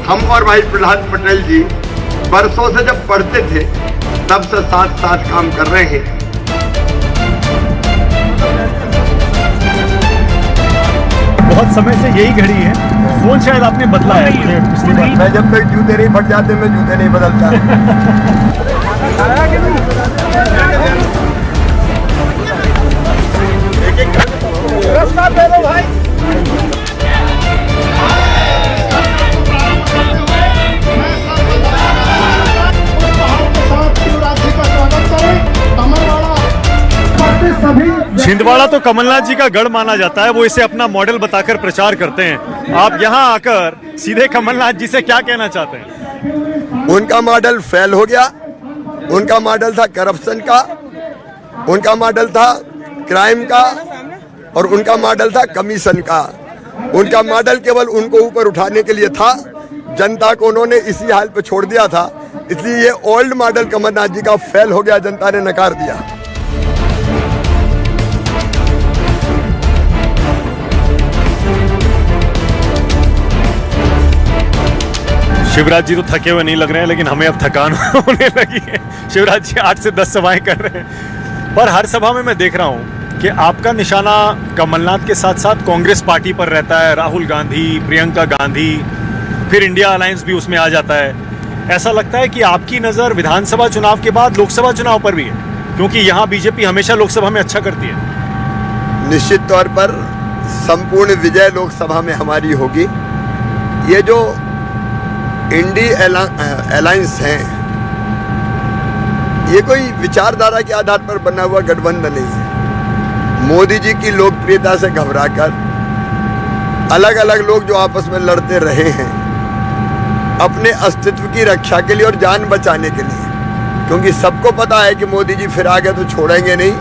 हम और भाई प्रहलाद पटेल जी बरसों से जब पढ़ते थे तब से साथ साथ काम कर रहे हैं। बहुत समय से यही घड़ी है, फोन शायद आपने बदला है पिछली बार। मैं जब तक जूते नहीं फट जाते मैं जूते नहीं बदलता। छिंदवाड़ा तो कमलनाथ जी का गढ़ माना जाता है, वो इसे अपना मॉडल बताकर प्रचार करते हैं। आप यहाँ आकर सीधे कमलनाथ जी से क्या कहना चाहते हैं? उनका मॉडल फेल हो गया। उनका मॉडल था करप्शन का, उनका मॉडल था क्राइम का, और उनका मॉडल था कमीशन का। उनका मॉडल केवल उनको ऊपर उठाने के लिए था। जनता को उन्होंने इसी हाल पे छोड़ दिया था, इसलिए ये ओल्ड मॉडल कमलनाथ जी का फेल हो गया, जनता ने नकार दिया। शिवराज जी तो थके हुए नहीं लग रहे हैं, लेकिन हमें अब थकान होने लगी है। शिवराज जी 8 से 10 सभाएं कर रहे हैं, पर हर सभा में मैं देख रहा हूं कि आपका निशाना कमलनाथ के साथ साथ कांग्रेस पार्टी पर रहता है। राहुल गांधी, प्रियंका गांधी, फिर इंडिया अलायंस भी उसमें आ जाता है। ऐसा लगता है कि आपकी नज़र विधानसभा चुनाव के बाद लोकसभा चुनाव पर भी है, क्योंकि यहाँ बीजेपी हमेशा लोकसभा में अच्छा करती है। निश्चित तौर पर संपूर्ण विजय लोकसभा में हमारी होगी। ये जो इंडिया अलायंस है, ये कोई विचारधारा के आधार पर बना हुआ गठबंधन नहीं है। मोदी जी की लोकप्रियता से घबराकर अलग अलग लोग जो आपस में लड़ते रहे हैं अपने अस्तित्व की रक्षा के लिए और जान बचाने के लिए, क्योंकि सबको पता है कि मोदी जी फिर आगे तो छोड़ेंगे नहीं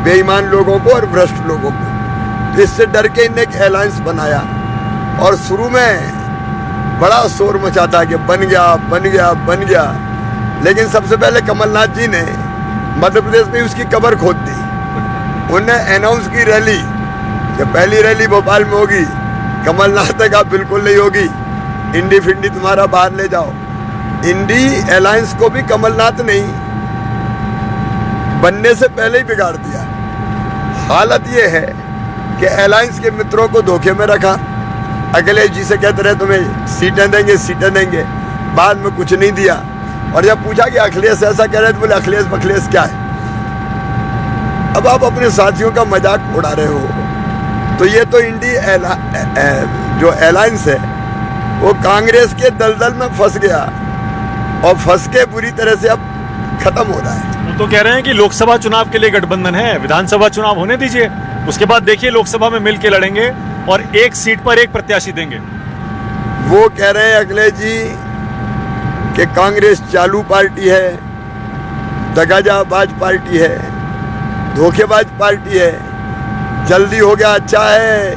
बेईमान लोगों को और भ्रष्ट लोगों को। तो इससे डर के इन्हें एक अलायंस बनाया, और शुरू में बड़ा शोर मचा था कि बन गया बन गया बन गया, लेकिन सबसे पहले कमलनाथ जी ने मध्य प्रदेश में उसकी कब्र खोद दी। उन्होंने अनाउंस की रैली कि पहली रैली भोपाल में होगी। कमलनाथ ने कहा बिल्कुल नहीं होगी, इंडी फिंडी तुम्हारा बाहर ले जाओ। इंडी अलायंस को भी कमलनाथ ने बनने से पहले ही बिगाड़ दिया। हालत ये है कि अलायंस के मित्रों को धोखे में रखा। अखिलेश जी से कहते रहे तुम्हें सीटें देंगे, बाद में कुछ नहीं दिया। और जब पूछा कि अखिलेश ऐसा कह रहे तो बोले अखिलेश बखलेश क्या है। अब आप अपने साथियों का मजाक उड़ा रहे हो। तो ये तो इंडिया जो अलायंस है वो कांग्रेस के दलदल में फंस गया, और फंस के बुरी तरह से अब खत्म हो रहा है। वो तो कह रहे हैं कि लोकसभा चुनाव के लिए गठबंधन है, विधानसभा चुनाव होने दीजिए, उसके बाद देखिए लोकसभा में मिलकर लड़ेंगे और एक सीट पर एक प्रत्याशी देंगे। वो कह रहे हैं अखिलेश जी कि कांग्रेस चालू पार्टी है, दगाबाज पार्टी है, धोखेबाज पार्टी है, जल्दी हो गया अच्छा है,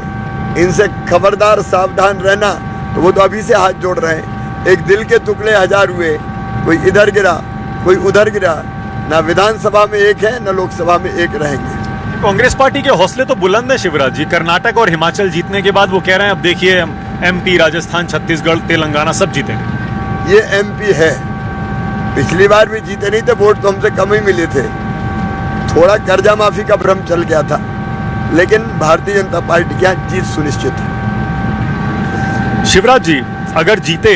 इनसे खबरदार सावधान रहना। तो वो तो अभी से हाथ जोड़ रहे हैं। एक दिल के टुकड़े 1000 हुए, कोई इधर गिरा कोई उधर गिरा, ना विधानसभा में एक है न लोकसभा में एक रहेंगे। कांग्रेस पार्टी के हौसले तो बुलंद है शिवराज जी। कर्नाटक और हिमाचल जीतने के बाद वो कह रहे हैं अब देखिए एमपी, राजस्थान, छत्तीसगढ़, तेलंगाना सब जीतेंगे। ये एमपी है, पिछली बार भी जीते नहीं थे, वोट तो हमसे कम ही मिले थे। थोड़ा कर्जा माफी का भ्रम चल गया था, लेकिन भारतीय जनता पार्टी की जीत सुनिश्चित है। शिवराज जी अगर जीते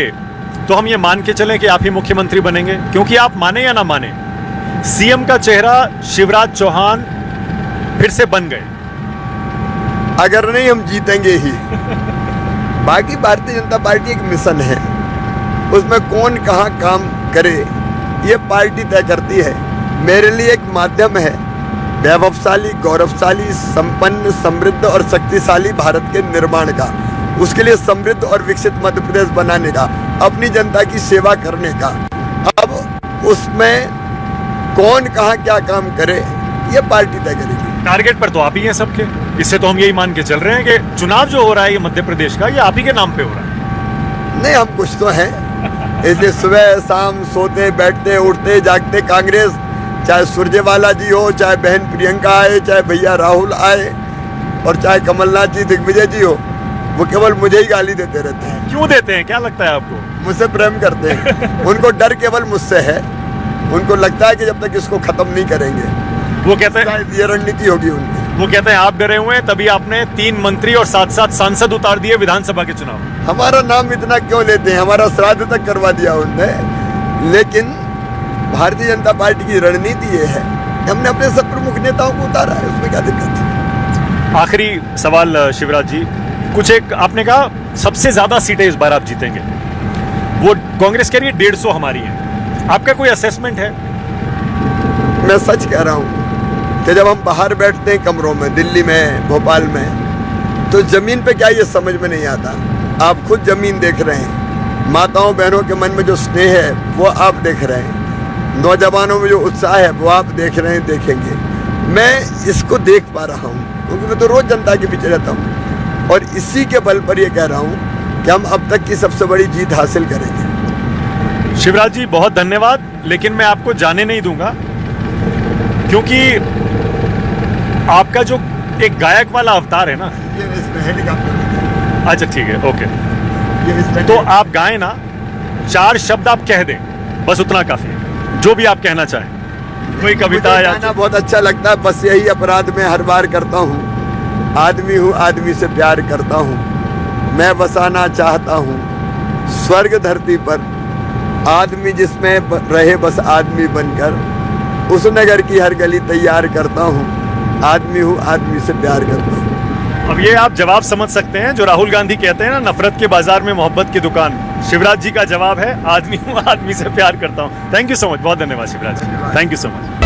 तो हम ये मान के चलें कि आप ही मुख्यमंत्री बनेंगे, क्योंकि आप माने या ना माने सीएम का चेहरा शिवराज चौहान फिर से बन गए। अगर नहीं हम जीतेंगे ही। बाकी भारतीय जनता पार्टी एक मिशन है, उसमें कौन कहाँ काम करे ये पार्टी तय करती है। मेरे लिए एक माध्यम है वैभवशाली, गौरवशाली, संपन्न, समृद्ध और शक्तिशाली भारत के निर्माण का, उसके लिए समृद्ध और विकसित मध्य प्रदेश बनाने का, अपनी जनता की सेवा करने का। अब उसमें कौन कहाँ क्या काम करे ये पार्टी तय करेगी। टारगेट पर तो आप ही हैं सबके, इससे तो हम यही मान के चल रहे हैं कि चुनाव जो हो रहा है ये मध्य प्रदेश का, ये आप ही के नाम पे हो रहा है। नहीं, हम कुछ तो हैं। इसलिए सुबह शाम सोते बैठते उठते जागते कांग्रेस, चाहे सुरजेवाला जी हो, चाहे बहन प्रियंका आए, चाहे भैया राहुल आए, और चाहे कमलनाथ जी, दिग्विजय जी हो, वो केवल मुझे ही गाली देते रहते हैं। क्यों देते हैं, क्या लगता है आपको? मुझसे प्रेम करते हैं। उनको डर केवल मुझसे है। उनको लगता है कि जब तक इसको खत्म नहीं करेंगे, वो कहते हैं शायद ये रणनीति होगी उनकी। वो कहते हैं आप डरे हुए हैं, तभी आपने 3 मंत्री और 7 सांसद उतार दिए विधानसभा के चुनाव। हमारा नाम इतना क्यों लेते हैं? हमारा श्राद्ध तक करवा दिया उनने। लेकिन भारतीय जनता पार्टी की रणनीति ये है कि हमने अपने सब प्रमुख नेताओं को उतारा है, उसमें क्या दिक्कत है? आखिरी सवाल शिवराज जी, कुछ एक आपने कहा सबसे ज्यादा सीटें इस बार आप जीतेंगे, वो कांग्रेस कह रही है 150 हमारी है, आपका कोई असेसमेंट है? मैं सच कह रहा हूँ कि जब हम बाहर बैठते हैं कमरों में, दिल्ली में, भोपाल में, तो जमीन पे क्या ये समझ में नहीं आता। आप खुद जमीन देख रहे हैं, माताओं बहनों के मन में जो स्नेह है वो आप देख रहे हैं, नौजवानों में जो उत्साह है वो आप देख रहे हैं, देखेंगे। मैं इसको देख पा रहा हूँ क्योंकि मैं तो रोज जनता के पीछे रहता हूँ, और इसी के बल पर ये कह रहा हूँ कि हम अब तक की सबसे बड़ी जीत हासिल करेंगे। शिवराज जी बहुत धन्यवाद, लेकिन मैं आपको जाने नहीं दूंगा क्योंकि आपका जो एक गायक वाला अवतार है ना, ये इसमें हेलीकॉप्टर, अच्छा ठीक है, ओके, ये इसमें तो आप गाएं ना, 4 शब्द आप कह दें, बस उतना काफी है, जो भी आप कहना चाहें, कोई कविता मुझे या गाना बहुत अच्छा लगता है। बस यही अपराध मैं हर बार करता हूँ। आदमी हूँ, आदमी से प्यार करता हूँ, मैं बसाना चाहता हूँ स्वर्ग धरती पर, आदमी जिसमें रहे बस आदमी बनकर, उस नगर की हर गली तैयार करता हूँ, आदमी हूँ, आदमी से प्यार करता हूँ। अब ये आप जवाब समझ सकते हैं जो राहुल गांधी कहते हैं ना, नफरत के बाजार में मोहब्बत की दुकान। शिवराज जी का जवाब है आदमी हूँ, आदमी से प्यार करता हूँ। थैंक यू सो मच, बहुत धन्यवाद Shivraj ji, thank you so much.